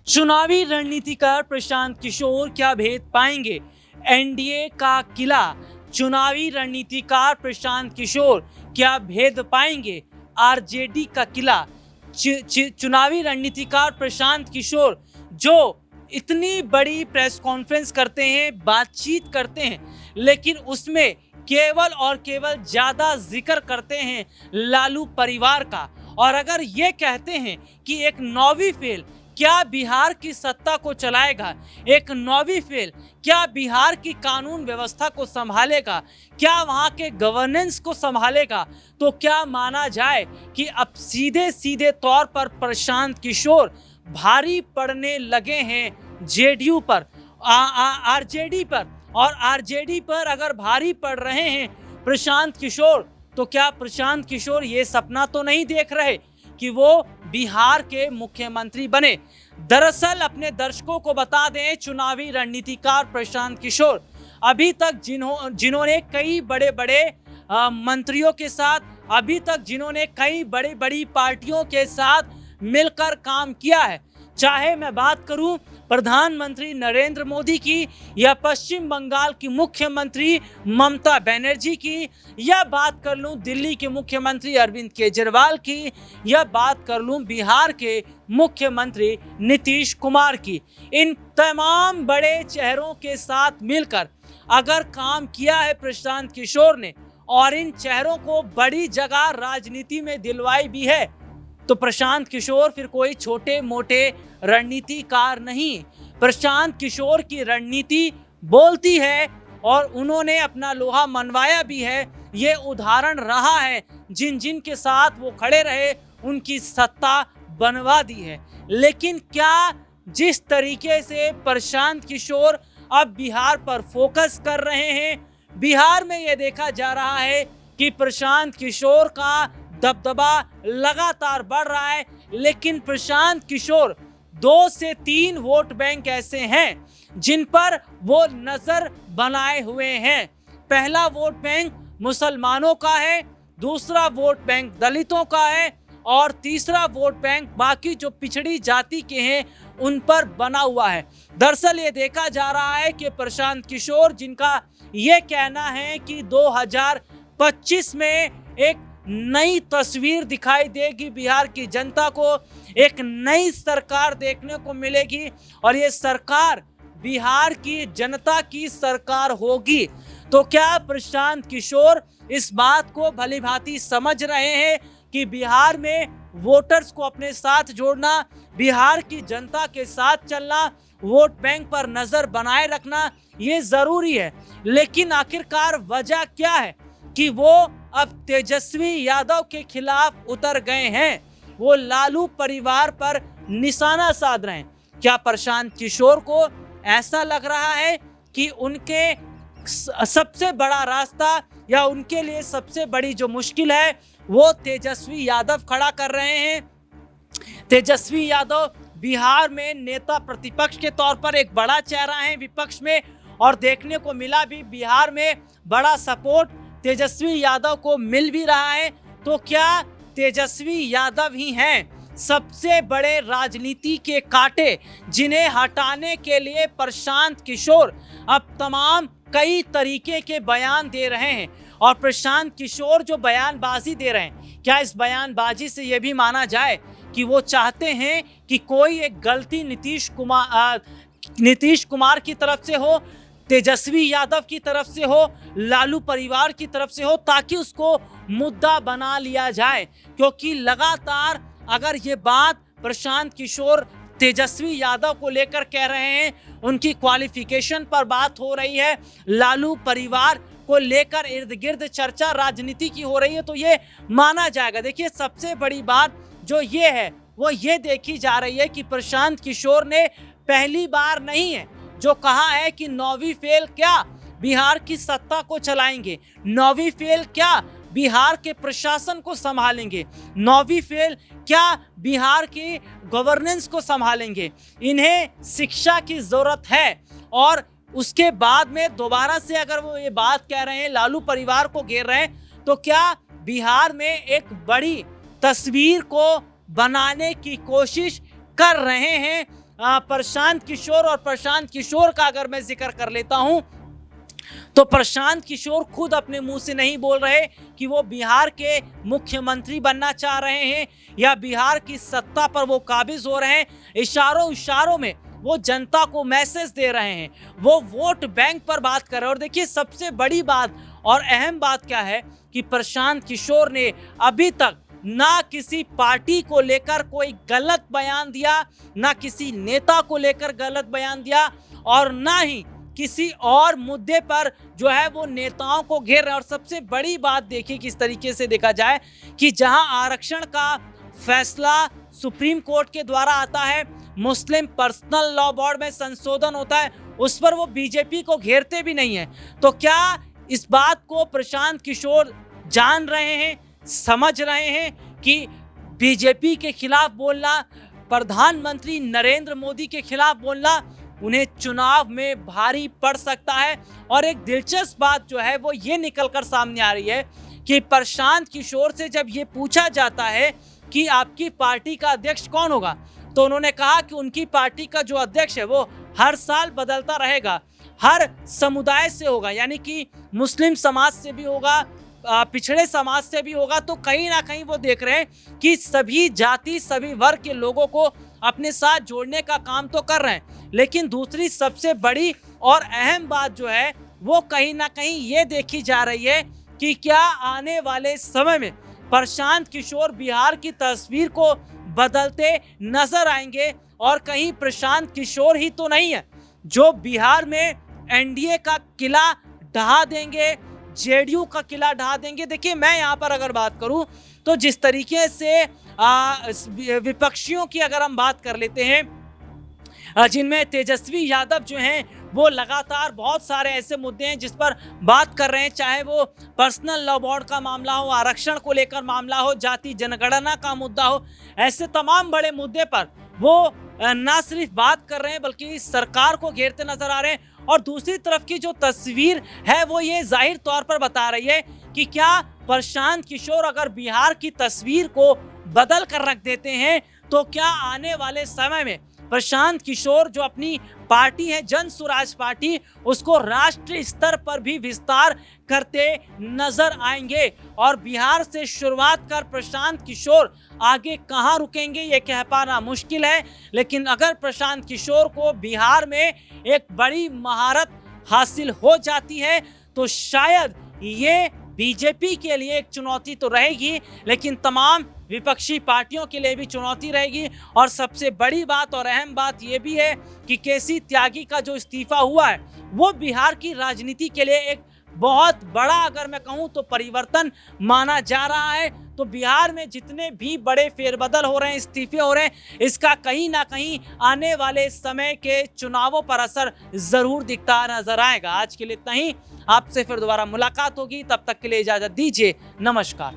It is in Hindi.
चुनावी रणनीतिकार प्रशांत किशोर क्या भेद पाएंगे? एनडीए का किला। चुनावी रणनीतिकार प्रशांत किशोर क्या भेद पाएंगे? आरजेडी का किला। चुनावी रणनीतिकार प्रशांत किशोर जो इतनी बड़ी प्रेस कॉन्फ्रेंस करते हैं, बातचीत करते हैं, लेकिन उसमें केवल और केवल ज्यादा जिक्र करते हैं लालू परिवार का। और अगर ये कहते हैं कि एक नौवीं फेल क्या बिहार की सत्ता को चलाएगा, एक नौवीं फेल क्या बिहार की कानून व्यवस्था को संभालेगा, क्या वहां के गवर्नेंस को संभालेगा, तो क्या माना जाए कि अब सीधे सीधे तौर पर प्रशांत किशोर भारी पड़ने लगे हैं जेडीयू पर, आरजेडी पर। और आरजेडी पर अगर भारी पड़ रहे हैं प्रशांत किशोर, तो क्या प्रशांत किशोर ये सपना तो नहीं देख रहे कि वो बिहार के मुख्यमंत्री बने? दरअसल अपने दर्शकों को बता दें, चुनावी रणनीतिकार प्रशांत किशोर अभी तक जिन्होंने कई बड़े बड़े मंत्रियों के साथ, अभी तक जिन्होंने कई बड़ी बड़ी पार्टियों के साथ मिलकर काम किया है, चाहे मैं बात करूं प्रधानमंत्री नरेंद्र मोदी की, या पश्चिम बंगाल की मुख्यमंत्री ममता बनर्जी की, या बात कर लूं दिल्ली के मुख्यमंत्री अरविंद केजरीवाल की, या बात कर लूं बिहार के मुख्यमंत्री नीतीश कुमार की। इन तमाम बड़े चेहरों के साथ मिलकर अगर काम किया है प्रशांत किशोर ने, और इन चेहरों को बड़ी जगह राजनीति में दिलवाई भी है, तो प्रशांत किशोर फिर कोई छोटे मोटे रणनीतिकार नहीं। प्रशांत किशोर की रणनीति बोलती है और उन्होंने अपना लोहा मनवाया भी है। ये उदाहरण रहा है, जिन जिन के साथ वो खड़े रहे उनकी सत्ता बनवा दी है। लेकिन क्या जिस तरीके से प्रशांत किशोर अब बिहार पर फोकस कर रहे हैं, बिहार में ये देखा जा रहा है कि प्रशांत किशोर का दबदबा लगातार बढ़ रहा है। लेकिन प्रशांत किशोर 2 से 3 वोट बैंक ऐसे हैं जिन पर वो नजर बनाए हुए हैं। पहला वोट बैंक मुसलमानों का है, दूसरा वोट बैंक दलितों का है, और तीसरा वोट बैंक बाकी जो पिछड़ी जाति के हैं उन पर बना हुआ है। दरअसल ये देखा जा रहा है कि प्रशांत किशोर, जिनका ये कहना है कि 2025 में एक नई तस्वीर दिखाई देगी बिहार की जनता को, एक नई सरकार देखने को मिलेगी, और ये सरकार बिहार की जनता की सरकार होगी, तो क्या प्रशांत किशोर इस बात को भलीभांति समझ रहे हैं कि बिहार में वोटर्स को अपने साथ जोड़ना, बिहार की जनता के साथ चलना, वोट बैंक पर नजर बनाए रखना ये जरूरी है। लेकिन आखिरकार वजह क्या है कि वो अब तेजस्वी यादव के खिलाफ उतर गए हैं, वो लालू परिवार पर निशाना साध रहे हैं? क्या प्रशांत किशोर को ऐसा लग रहा है कि उनके सबसे बड़ा रास्ता, या उनके लिए सबसे बड़ी जो मुश्किल है वो तेजस्वी यादव खड़ा कर रहे हैं? तेजस्वी यादव बिहार में नेता प्रतिपक्ष के तौर पर एक बड़ा चेहरा है विपक्ष में, और देखने को मिला भी बिहार में बड़ा सपोर्ट तेजस्वी यादव को मिल भी रहा है। तो क्या तेजस्वी यादव ही हैं सबसे बड़े राजनीति के कांटे, जिन्हें हटाने के लिए प्रशांत किशोर अब तमाम कई तरीके के बयान दे रहे हैं? और प्रशांत किशोर जो बयानबाजी दे रहे हैं, क्या इस बयानबाजी से यह भी माना जाए कि वो चाहते हैं कि कोई एक गलती नीतीश कुमार की तरफ से हो, तेजस्वी यादव की तरफ से हो, लालू परिवार की तरफ से हो, ताकि उसको मुद्दा बना लिया जाए? क्योंकि लगातार अगर ये बात प्रशांत किशोर तेजस्वी यादव को लेकर कह रहे हैं, उनकी क्वालिफिकेशन पर बात हो रही है, लालू परिवार को लेकर इर्द गिर्द चर्चा राजनीति की हो रही है, तो ये माना जाएगा। देखिए, सबसे बड़ी बात जो ये है वो ये देखी जा रही है कि प्रशांत किशोर ने पहली बार नहीं है जो कहा है कि नौवीं फेल क्या बिहार की सत्ता को चलाएंगे, नौवीं फेल क्या बिहार के प्रशासन को संभालेंगे, नौवीं फेल क्या बिहार की गवर्नेंस को संभालेंगे। इन्हें शिक्षा की जरूरत है, और उसके बाद में दोबारा से अगर वो ये बात कह रहे हैं, लालू परिवार को घेर रहे हैं, तो क्या बिहार में एक बड़ी तस्वीर को बनाने की कोशिश कर रहे हैं? प्रशांत किशोर, और प्रशांत किशोर का अगर मैं जिक्र कर लेता हूं तो प्रशांत किशोर खुद अपने मुंह से नहीं बोल रहे कि वो बिहार के मुख्यमंत्री बनना चाह रहे हैं या बिहार की सत्ता पर वो काबिज हो रहे हैं। इशारों इशारों में वो जनता को मैसेज दे रहे हैं, वो वोट बैंक पर बात कर रहे हैं। और देखिए सबसे बड़ी बात और अहम बात क्या है कि प्रशांत किशोर ने अभी तक ना किसी पार्टी को लेकर कोई गलत बयान दिया, ना किसी नेता को लेकर गलत बयान दिया, और ना ही किसी और मुद्दे पर जो है वो नेताओं को घेर रहे हैं। और सबसे बड़ी बात देखिए किस तरीके से देखा जाए कि जहां आरक्षण का फैसला सुप्रीम कोर्ट के द्वारा आता है, मुस्लिम पर्सनल लॉ बोर्ड में संशोधन होता है, उस पर वो बीजेपी को घेरते भी नहीं है। तो क्या इस बात को प्रशांत किशोर जान रहे हैं, समझ रहे हैं कि बीजेपी के खिलाफ बोलना, प्रधानमंत्री नरेंद्र मोदी के खिलाफ बोलना उन्हें चुनाव में भारी पड़ सकता है। और एक दिलचस्प बात जो है वो ये निकलकर सामने आ रही है कि प्रशांत किशोर से जब ये पूछा जाता है कि आपकी पार्टी का अध्यक्ष कौन होगा, तो उन्होंने कहा कि उनकी पार्टी का जो अध्यक्ष है वो हर साल बदलता रहेगा, हर समुदाय से होगा, यानी कि मुस्लिम समाज से भी होगा, पिछड़े समाज से भी होगा। तो कहीं ना कहीं वो देख रहे हैं कि सभी जाति सभी वर्ग के लोगों को अपने साथ जोड़ने का काम तो कर रहे हैं, लेकिन दूसरी सबसे बड़ी और अहम बात जो है वो कहीं ना कहीं ये देखी जा रही है कि क्या आने वाले समय में प्रशांत किशोर बिहार की तस्वीर को बदलते नजर आएंगे। और कहीं प्रशांत किशोर ही तो नहीं है जो बिहार में एनडीए का किला ढहा देंगे, जेडीयू का किला ढहा देंगे। देखिए मैं यहाँ पर अगर बात करूँ तो जिस तरीके से विपक्षियों की अगर हम बात कर लेते हैं, जिनमें तेजस्वी यादव जो हैं वो लगातार बहुत सारे ऐसे मुद्दे हैं जिस पर बात कर रहे हैं, चाहे वो पर्सनल लॉ बोर्ड का मामला हो, आरक्षण को लेकर मामला हो, जाति जनगणना का मुद्दा हो, ऐसे तमाम बड़े मुद्दे पर वो ना सिर्फ बात कर रहे हैं बल्कि सरकार को घेरते नजर आ रहे हैं। और दूसरी तरफ की जो तस्वीर है वो ये जाहिर तौर पर बता रही है कि क्या प्रशांत किशोर अगर बिहार की तस्वीर को बदल कर रख देते हैं तो क्या आने वाले समय में प्रशांत किशोर जो अपनी पार्टी है जन स्वराज पार्टी, उसको राष्ट्रीय स्तर पर भी विस्तार करते नजर आएंगे। और बिहार से शुरुआत कर प्रशांत किशोर आगे कहां रुकेंगे ये कह पाना मुश्किल है, लेकिन अगर प्रशांत किशोर को बिहार में एक बड़ी महारत हासिल हो जाती है तो शायद ये बीजेपी के लिए एक चुनौती तो रहेगी, लेकिन तमाम विपक्षी पार्टियों के लिए भी चुनौती रहेगी। और सबसे बड़ी बात और अहम बात यह भी है कि केसी त्यागी का जो इस्तीफा हुआ है वो बिहार की राजनीति के लिए एक बहुत बड़ा, अगर मैं कहूं तो परिवर्तन माना जा रहा है। तो बिहार में जितने भी बड़े फेरबदल हो रहे हैं, इस्तीफे हो रहे हैं, इसका कहीं ना कहीं आने वाले समय के चुनावों पर असर जरूर दिखता नजर आएगा। आज के लिए इतना ही, आपसे फिर दोबारा मुलाकात होगी, तब तक के लिए इजाजत दीजिए, नमस्कार।